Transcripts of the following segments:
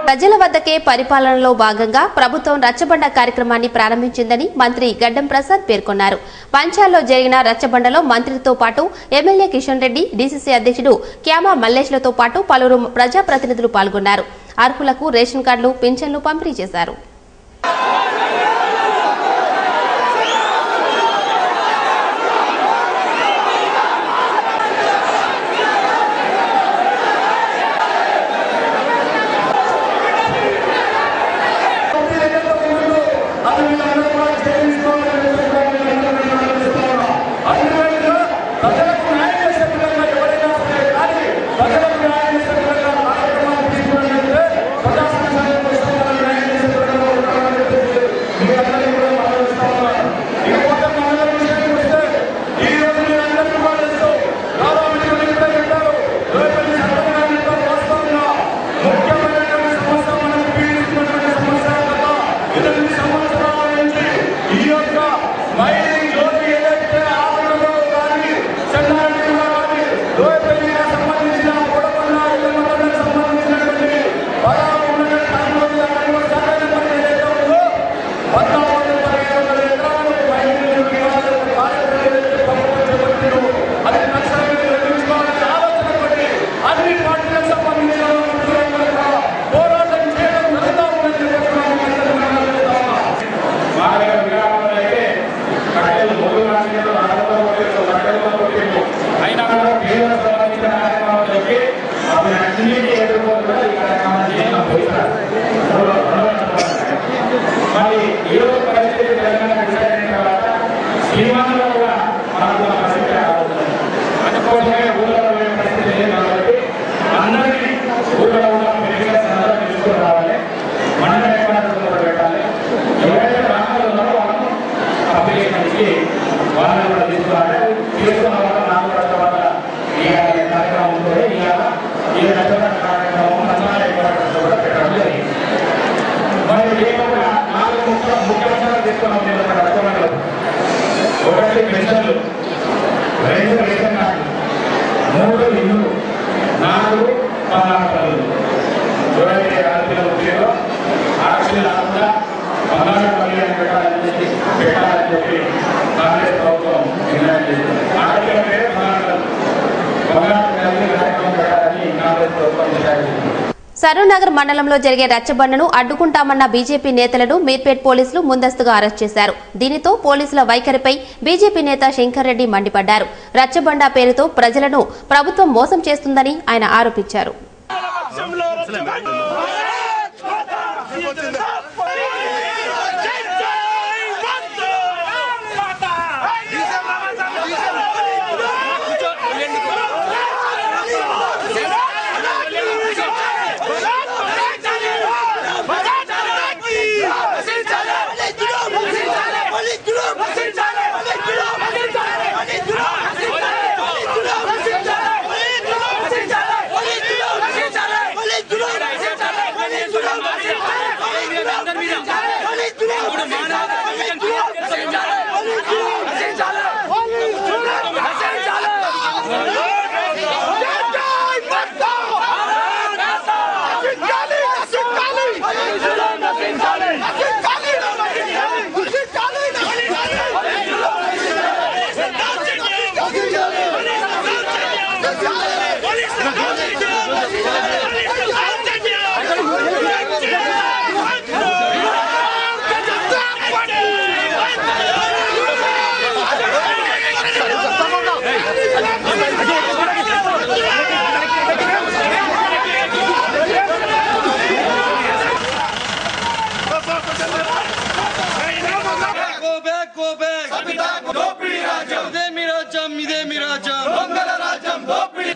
ప్రజల వద్దకే పరిపాలనలో భాగంగా ప్రభుత్వం రచ్చబండ కార్యక్రమాన్ని ప్రారంభించిందని మంత్రి గడ్డం ప్రసాద్ పేర్కొన్నారు. పంచాల్లో జరిగిన రచ్చబండలో మంత్రితో పాటు ఎమ్మెల్యే కిషన్ రెడ్డి, డీసీసీ అధ్యక్షుడు క్యామా మల్లేష్లతో పాటు పలువురు ప్రజాప్రతినిధులు పాల్గొన్నారు. అర్హులకు రేషన్ కార్డులు, పింఛన్లు పంపిణీ చేశారు. సరూనగర్ మండలంలో జరిగే రచ్చబండను అడ్డుకుంటామన్న బీజేపీ నేతలను మీర్పేట్ పోలీసులు ముందస్తుగా అరెస్ట్ చేశారు. దీనితో పోలీసుల వైఖరిపై బీజేపీ నేత శంకర్ రెడ్డి మండిపడ్డారు. రచ్చబండ పేరుతో ప్రజలను ప్రభుత్వం మోసం చేస్తుందని ఆయన ఆరోపించారు.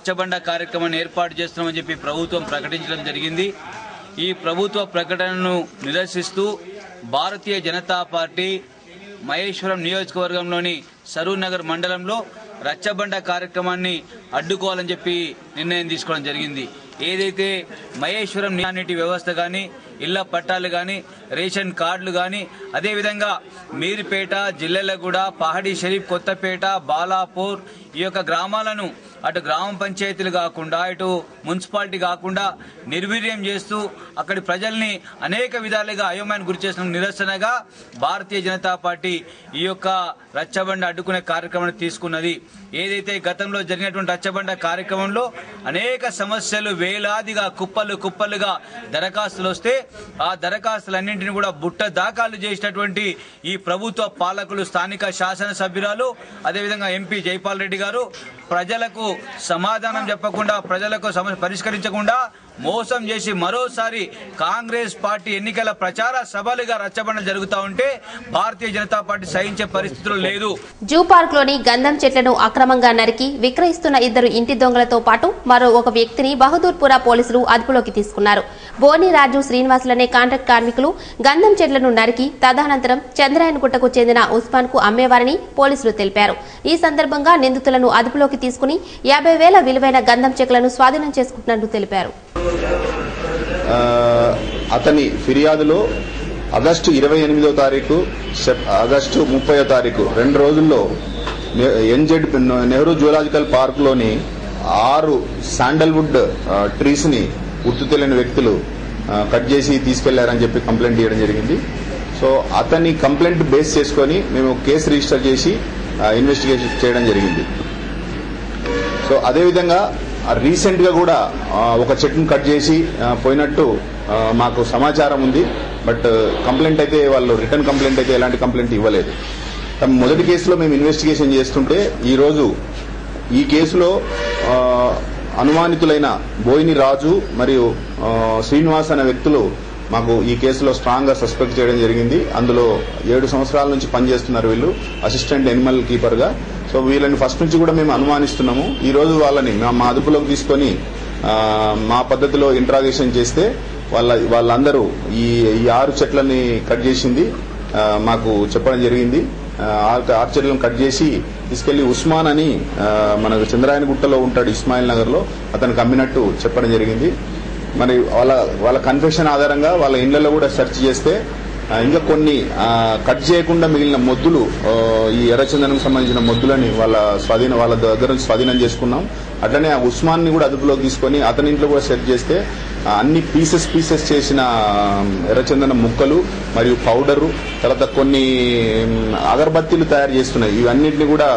రచ్చబండ కార్యక్రమాన్ని ఏర్పాటు చేస్తున్నామని చెప్పి ప్రభుత్వం ప్రకటించడం జరిగింది. ఈ ప్రభుత్వ ప్రకటనను నిరసిస్తూ భారతీయ జనతా పార్టీ మహేశ్వరం నియోజకవర్గంలోని సరూనగర్ మండలంలో రచ్చబండ కార్యక్రమాన్ని అడ్డుకోవాలని చెప్పి నిర్ణయం తీసుకోవడం జరిగింది. ఏదైతే మహేశ్వరం నీటి వ్యవస్థ కానీ, ఇళ్ల పట్టాలు కానీ, రేషన్ కార్డులు కానీ, అదేవిధంగా మీర్పేట, జిల్లెలగూడ, పహాడీ షరీఫ్, కొత్తపేట, బాలాపూర్ ఈ యొక్క గ్రామాలను అటు గ్రామ పంచాయతీలు కాకుండా ఇటు మున్సిపాలిటీ కాకుండా నిర్వీర్యం చేస్తూ అక్కడి ప్రజల్ని అనేక విధాలుగా అయోమయానికి గురి చేసిన నిరసనగా భారతీయ జనతా పార్టీ ఈ యొక్క రచ్చబండ అడ్డుకునే కార్యక్రమాన్ని తీసుకున్నది. ఏదైతే గతంలో జరిగినటువంటి రచ్చబండ కార్యక్రమంలో అనేక సమస్యలు వేలాదిగా కుప్పలుగా దరఖాస్తులు వస్తే ఆ దరఖాస్తులన్నింటినీ కూడా బుట్ట దాఖలు చేసినటువంటి ఈ ప్రభుత్వ పాలకులు, స్థానిక శాసనసభ్యురాలు, అదేవిధంగా ఎంపీ జైపాల్ రెడ్డి గారు ప్రజలకు సమాధానం చెప్పకుండా, ప్రజలకు సమస్య పరిష్కరించకుండా మోసం చేసి మరోసారి కాంగ్రెస్ పార్టీ ఎన్నికల ప్రచార సభలుగా రచ్చబండ జరుగుతూ ఉంటే భారతీయ జనతా పార్టీ సహించే పరిస్థితులు లేదు. జూ పార్క్ లోని గంధం చెట్లను అక్రమంగా నరికి విక్రయిస్తున్న 2 ఇంటి దొంగలతో పాటు మరో ఒక వ్యక్తిని బహదూర్పుర పోలీసులు అదుపులోకి తీసుకున్నారు. బోని రాజు, శ్రీనివాసులనే కాంట్రాక్ట్ కార్మికులు గంధం చెట్లను నరికి తదనంతరం చంద్రాయనగుట్టకు చెందిన ఉస్మాన్ కు అమ్మేవారని పోలీసులు తెలిపారు. ఈ సందర్భంగా నిందితులను అదుపులోకి తీసుకుని 50,000 విలువైన గంధం చెట్లను స్వాధీనం చేసుకుంటున్నట్టు తెలిపారు. అతని ఫిర్యాదులో ఆగస్టు 28వ తారీఖు, ఆగస్టు 30వ తారీఖు 2 రోజుల్లో ఎన్జెడ్ నెహ్రూ జూలాజికల్ పార్క్ లోని 6 శాండల్వుడ్ ట్రీస్ ని గుర్తు తెలియని వ్యక్తులు కట్ చేసి తీసుకెళ్లారని చెప్పి కంప్లైంట్ ఇవ్వడం జరిగింది. సో అతని కంప్లైంట్ బేస్ చేసుకుని మేము కేసు రిజిస్టర్ చేసి ఇన్వెస్టిగేషన్ చేయడం జరిగింది. సో అదేవిధంగా రీసెంట్ గా కూడా ఒక చెట్టును కట్ చేసి పోయినట్టు మాకు సమాచారం ఉంది. బట్ కంప్లైంట్ అయితే వాళ్ళు రిటర్న్ కంప్లైంట్ అయితే ఎలాంటి కంప్లైంట్ ఇవ్వలేదు. మొదటి కేసులో మేము ఇన్వెస్టిగేషన్ చేస్తుంటే ఈరోజు ఈ కేసులో అనుమానితులైన బోయిని రాజు మరియు శ్రీనివాస్ అనే వ్యక్తులు మాకు ఈ కేసులో స్ట్రాంగ్ గా సస్పెక్ట్ చేయడం జరిగింది. అందులో 7 సంవత్సరాల నుంచి పనిచేస్తున్నారు వీళ్ళు అసిస్టెంట్ ఎనిమల్ కీపర్ గా. సో వీళ్ళని ఫస్ట్ నుంచి కూడా మేము అనుమానిస్తున్నాము. ఈ రోజు వాళ్ళని మా అదుపులోకి తీసుకొని మా పద్ధతిలో ఇంట్రాగేషన్ చేస్తే వాళ్ళందరూ ఈ 6 చెట్లని కట్ చేసింది మాకు చెప్పడం జరిగింది. 6 చెట్లను కట్ చేసి తీసుకెళ్లి ఉస్మాన్ అని మనకు చంద్రాయనగుట్టలో ఉంటాడు, ఇస్మాయిల్ నగర్ లో, అతనికి అమ్మినట్టు చెప్పడం జరిగింది. మరి వాళ్ళ కన్ఫెషన్ ఆధారంగా వాళ్ళ ఇళ్లలో కూడా సెర్చ్ చేస్తే ఇంకా కొన్ని కట్ చేయకుండా మిగిలిన మొద్దులు, ఈ ఎర్రచందనం సంబంధించిన మొద్దులని వాళ్ళ దగ్గర నుంచి స్వాధీనం చేసుకున్నాం. అట్లనే ఆ ఉస్మాన్ ని కూడా అదుపులోకి తీసుకొని అతని ఇంట్లో కూడా సెర్చ్ చేస్తే అన్ని పీసెస్ చేసిన ఎర్రచందనం ముక్కలు మరియు పౌడరు, తర్వాత కొన్ని అగరబత్తీలు తయారు చేస్తున్నాయి. ఇవన్నింటినీ కూడా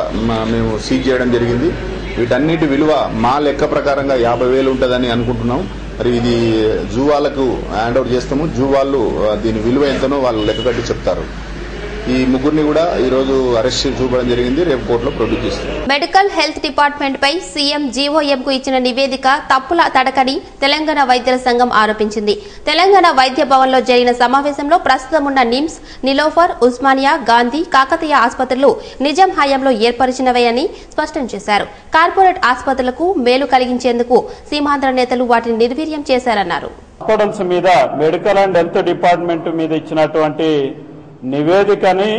మేము సీజ్ చేయడం జరిగింది. వీటన్నిటి విలువ మా లెక్క ప్రకారంగా 50,000 ఉంటుందని అనుకుంటున్నాం. మరి ఇది జూ వాళ్ళకు హ్యాండ్ ఓవర్ చేస్తాము. జూ వాళ్ళు దీని విలువ ఎంతనో వాళ్ళు లెక్క కట్టి చెప్తారు. ఈ ముగ్గురిని కూడా ఈ రోజు అరెస్ట్ చూపడం జరిగింది. రేపు కోర్టులో ప్రొడ్యూస్ చేస్తారు. మెడికల్ హెల్త్ డిపార్ట్మెంట్ పై సీఎం జీఓఎం కు ఇచ్చిన నివేదిక తప్పుల తడకని తెలంగాణ వైద్యుల సంఘం ఆరోపించింది. తెలంగాణ వైద్య భవన్ లో జరిగిన సమావేశంలో ప్రస్తుతం ఉన్న నిమ్స్, నిలోఫర్, ఉస్మానియా, గాంధీ, కాకతీయ ఆసుపత్రులు నిజాం హయాంలో ఏర్పరిచినవని స్పష్టం చేశారు. కార్పొరేట్ ఆసుపత్రులకు మేలు కలిగించేందుకు సీమాంధ్ర నేతలు వాటిని నిర్వీర్యం చేశారన్నారు. హాస్పిటల్స్ మీద మెడికల్ అండ్ హెల్త్ డిపార్ట్మెంట్ మీద ఇచ్చినటువంటి నివేదికని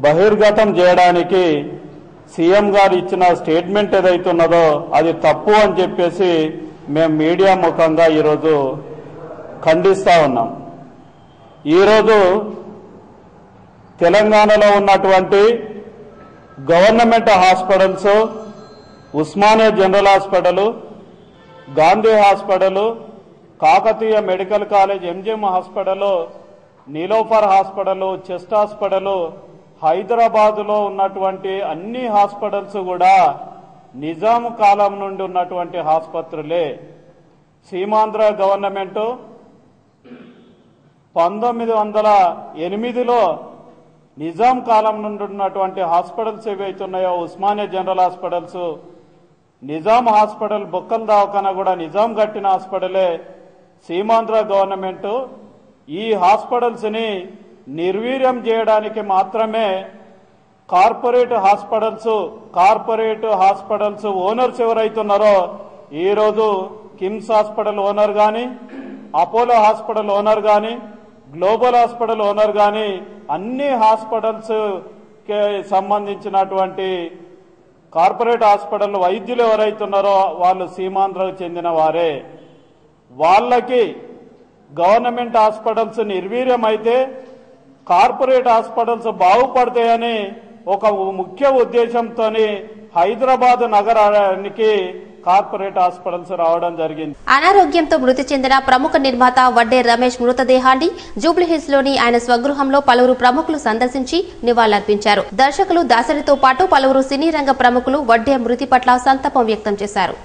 బహిర్గతం చేయడానికి సీఎం గారు ఇచ్చిన స్టేట్మెంట్ ఏదైతే ఉన్నదో అది తప్పు అని చెప్పేసి మేము మీడియా ముఖంగా ఈరోజు ఖండిస్తా ఉన్నాం. ఈరోజు తెలంగాణలో ఉన్నటువంటి government hospitals, Osmania general hospital, Gandhi hospital, Kakatiya medical college, MGM hospital, Niloufer hospital, chest hospital, Hyderabad లో ఉన్నటువంటి అన్ని హాస్పిటల్స్ కూడా నిజాం కాలం నుండి ఉన్నటువంటి ఆసుపత్రులే. సీమాంధ్ర గవర్నమెంట్ 1908లో నిజాం కాలం నుండి ఉన్నటువంటి హాస్పిటల్స్ ఏవైతున్నాయో Osmania general hospitals, Nizam hospital, బొక్కల దవాఖానా కూడా నిజాం కట్టిన హాస్పిటలే. సీమాంధ్ర గవర్నమెంట్ ఈ హాస్పిటల్స్ ని నిర్వీర్యం చేయడానికి మాత్రమే కార్పొరేట్ హాస్పిటల్స్ ఓనర్స్ ఎవరైతున్నారో ఈరోజు కిమ్స్ హాస్పిటల్ ఓనర్ గాని, అపోలో హాస్పిటల్ ఓనర్ గాని, గ్లోబల్ హాస్పిటల్ ఓనర్ గాని అన్ని హాస్పిటల్స్ కి సంబంధించినటువంటి కార్పొరేట్ హాస్పిటల్ వైద్యులు ఎవరైతున్నారో వాళ్ళు సీమాంధ్రకు చెందిన వారే. వాళ్ళకి గవర్నమెంట్ హాస్పిటల్స్ నిర్వీర్యం అయితే కార్పొరేట్ హాస్పిటల్స్ బాగుపడతాయని ఒక ముఖ్య ఉద్దేశంతో హైదరాబాద్ నగరానికి కార్పొరేట్ హాస్పిటల్స్ రావడం జరిగింది. అనారోగ్యంతో మృతి చెందిన ప్రముఖ నిర్మాత వడ్డే రమేష్ మృతదేహాన్ని జూబ్లీహిల్స్ లోని ఆయన స్వగృహంలో పలువురు ప్రముఖులు సందర్శించి నివాళులర్పించారు. దర్శకులు దాసరితో పాటు పలువురు సినీ రంగ ప్రముఖులు వడ్డే మృతి పట్ల సంతాపం వ్యక్తం చేశారు.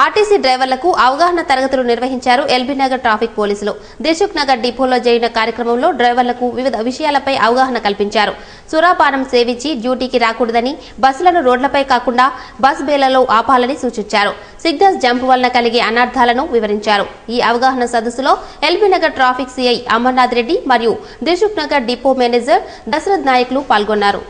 ఆర్టీసీ డ్రైవర్లకు అవగాహన తరగతులు నిర్వహించారు ఎల్బీనగర్ ట్రాఫిక్ పోలీసులు. దిల్సుఖ్ నగర్ డిపోలో జరిగిన కార్యక్రమంలో డ్రైవర్లకు వివిధ విషయాలపై అవగాహన కల్పించారు. సురాపానం సేవించి డ్యూటీకి రాకూడదని, బస్సులను రోడ్లపై కాకుండా బస్ బేలలో ఆపాలని సూచించారు. సిగ్నల్స్ జంప్ వలన కలిగే అనర్థాలను వివరించారు. ఈ అవగాహన సదస్సులో ఎల్బీనగర్ ట్రాఫిక్ సిఐ అమర్నాథ్ రెడ్డి మరియు దిల్సుఖ్ నగర్ డిపో మేనేజర్ దశరథ్ నాయకులు పాల్గొన్నారు.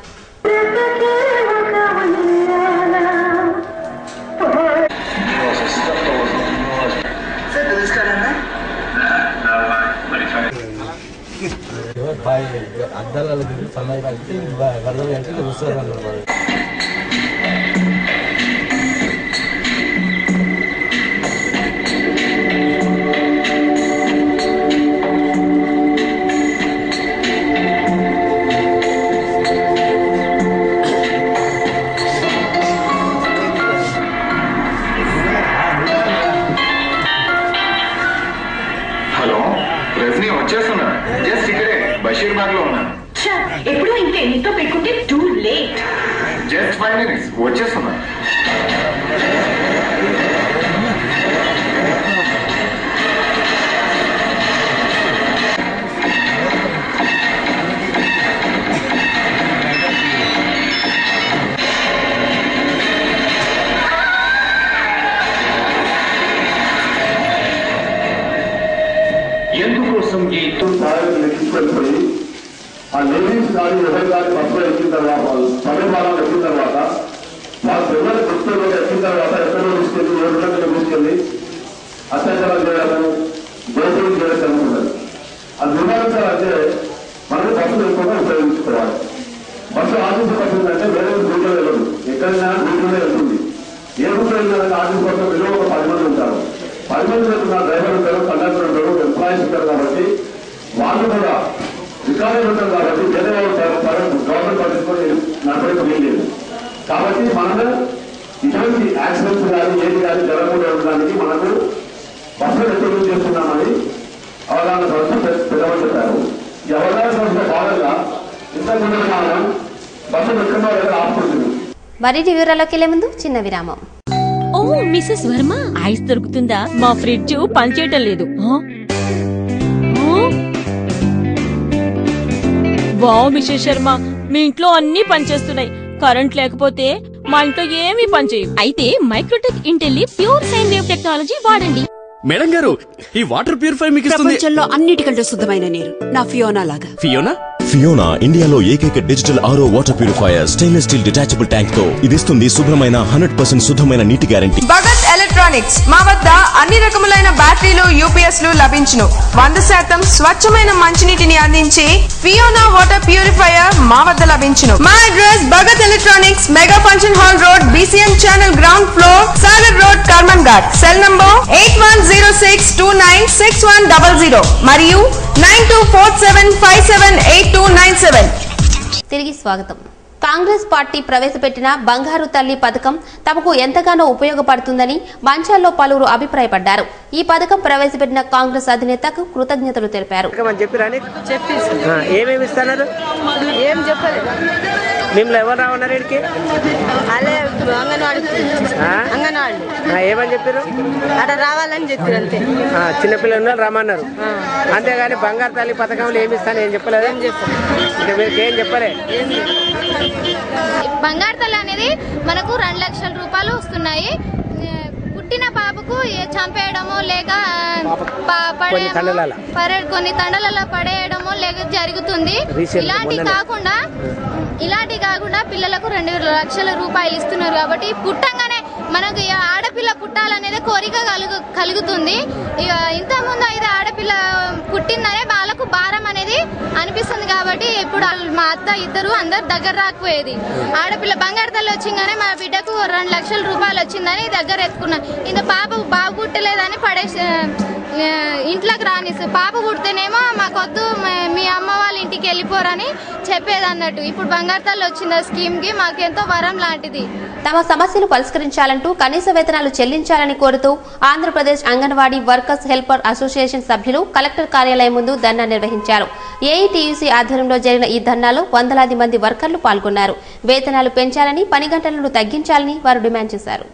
బషీర్బాగ్ లో ఉన్నాను. ఎప్పుడు ఇంతే నీతో పెట్టుకుంటే టూ లేట్. జస్ట్ 5 minutes వచ్చేస్తున్నా. ఎందుకోసం ఈ లెక్కించుకొని ఆ లేడీస్ కానీ ఎవరి కానీ బస్సులో ఎక్కిన తర్వాత వాళ్ళు సమయపాలన ఎక్కిన తర్వాత వాళ్ళ పిల్లలు బస్సులో ఎక్కిన తర్వాత ఎక్కడో తీసుకెళ్ళి 7 గంటలకు తీసుకెళ్ళి అత్యాచారం చేయడము, దోషులు చేయడం జరుగుతుంది. అది నివారించాలంటే మనం బస్సులు ఎక్కువగా ఉపయోగించుకోవాలి. బస్సు ఆఫీసు బస్సు అంటే వేరే రూట్లో వెళ్ళదు, ఎక్కడైనా రూట్లోనే వెళ్తుంది. ఏ రూట్లో వెళ్ళినా ఆఫీస్ కోసం విలువ ఒక 10 మంది ఉంటారు. 10 మంది వెళ్తున్న డ్రైవర్ ఉంటారు, కండక్టర్ ఉంటారు, ఎంప్లాయీస్ ఉంటారు. కాబట్టి వాళ్ళు కూడా రికార్డు ఉంటారు. కాబట్టి వేరే వాళ్ళు గవర్నమెంట్ పట్టించుకొని నడపడం వీల్లేదు. కాబట్టి మనము ఇటువంటి యాక్సిడెంట్స్ కానీ ఏది కానీ జరగకుండా ఉండడానికి మనము బస్సులు ఎక్కువ చేస్తున్నామని అవగాహన సంస్థ పెద్దమని చెప్పారు. ఈ అవగాహన సంస్థ భాగంగా ఇంతకుముందు మనం బస్సులు ఎక్కడ దగ్గర ఆపుకుంటుంది. మరిన్ని వివరాల్లోకి వెళ్లే ముందు చిన్న విరామం. ఓ మిసెస్ వర్మ, ఐస్ దొరుకుతుందా? మా ఫ్రిడ్జ్ పనిచేయటం లేదు. వావ్ మిసెస్ శర్మ, మీ ఇంట్లో అన్ని పనిచేస్తున్నాయి. కరెంట్ లేకపోతే మా ఇంట్లో ఏమీ పనిచేయవు. అయితే Microtek intelli pure sine wave technology వాడండి. మేడం గారు, ఈ వాటర్ ప్యూరిఫై మీకు ఇస్తుంది ప్రపంచంలో అన్నిటికంటే శుద్ధమైన నీరు. నా ఫియోనా లాగా. ఫియోనా ఇండియాలో ఏకైక digital RO water purifier stainless steel detachable tank తో ఇది ఇస్తుంది శుభ్రమైన 100% శుద్ధమైన నీటి గ్యారంటీ. భగత్ ఎలక్ట్రానిక్స్ మా వద్ద అన్ని రకములైన బ్యాటరీలు, యూపీఎస్ లు లభించును. 100% స్వచ్ఛమైన మంచినీటిని అందించి ఫియోనా వాటర్ ప్యూరిఫైయర్ మా వద్ద లభించును. మా address Bhagat electronics, mega function hall road, BCM channel ground floor, Sagar road, Karman Ghat. Cell number 8106296100 మరియు 9247578297. తిరిగి స్వాగతం. కాంగ్రెస్ పార్టీ ప్రవేశపెట్టిన బంగారు తల్లి పథకం తమకు ఎంతగానో ఉపయోగపడుతుందని మంచాల్లో పలువురు అభిప్రాయపడ్డారు. ఈ పథకం ప్రవేశపెట్టిన కాంగ్రెస్ అధినేతకు కృతజ్ఞతలు తెలిపారు. ఎవరు రావన్నారు ఇక్కడికి? ఏమని చెప్పారు? అక్కడ రావాలని చెప్పారు అంతే. చిన్నపిల్లలు రమ్మన్నారు, అంతేగాని బంగారు తల్లి పథకంలో ఏమి ఇస్తాను ఏం చెప్పలేదు. ఏం చెప్పలే. బంగారు తల్లి అనేది మనకు 2 లక్షల రూపాయలు వస్తున్నాయి. పుట్టిన పాప పిల్లలకు చంపేయడము లేక కొన్ని తండలలో పడేయడము లేక జరుగుతుంది. ఇలాంటి కాకుండా పిల్లలకు 2 లక్షల రూపాయలు ఇస్తున్నారు కాబట్టి పుట్టంగానే మనకు ఆడపిల్ల పుట్టాలనేది కోరిక కలుగుతుంది. ఇక ఇంతకుముందు అయితే ఆడపిల్ల పుట్టిందనే వాళ్ళకు భారం అనేది అనిపిస్తుంది కాబట్టి ఇప్పుడు మా అత్త ఇద్దరు అందరు దగ్గర రాకపోయేది. ఆడపిల్ల బంగారు తల్లి వచ్చిందనే మా బిడ్డకు 2 లక్షల రూపాయలు వచ్చిందని దగ్గర ఎత్తుకున్నా. ఇంత పాప బాగు పుట్టలేదని పడేసి ఇంట్లోకి రానిస్తూ పాప పుడితేనేమో మాకొద్దు మీ అమ్మ వాళ్ళ ఇంటికి వెళ్ళిపోరని చెప్పేది అన్నట్టు. ఇప్పుడు బంగారు తల్లి వచ్చిన స్కీమ్ కి మాకెంతో వరం లాంటిది. తమ సమస్యలు పరిష్కరించాలంటూ కనీస వేతనాలు చెల్లించాలని కోరుతూ Andhra Pradesh anganwadi workers helper association సభ్యులు కలెక్టర్ కార్యాలయం ముందు ధర్నా నిర్వహించారు. ఏఐటీయూసీ ఆధ్వర్యంలో జరిగిన ఈ ధర్నాలో వందలాది మంది వర్కర్లు పాల్గొన్నారు. వేతనాలు పెంచాలని, పని గంటలను తగ్గించాలని వారు డిమాండ్ చేశారు.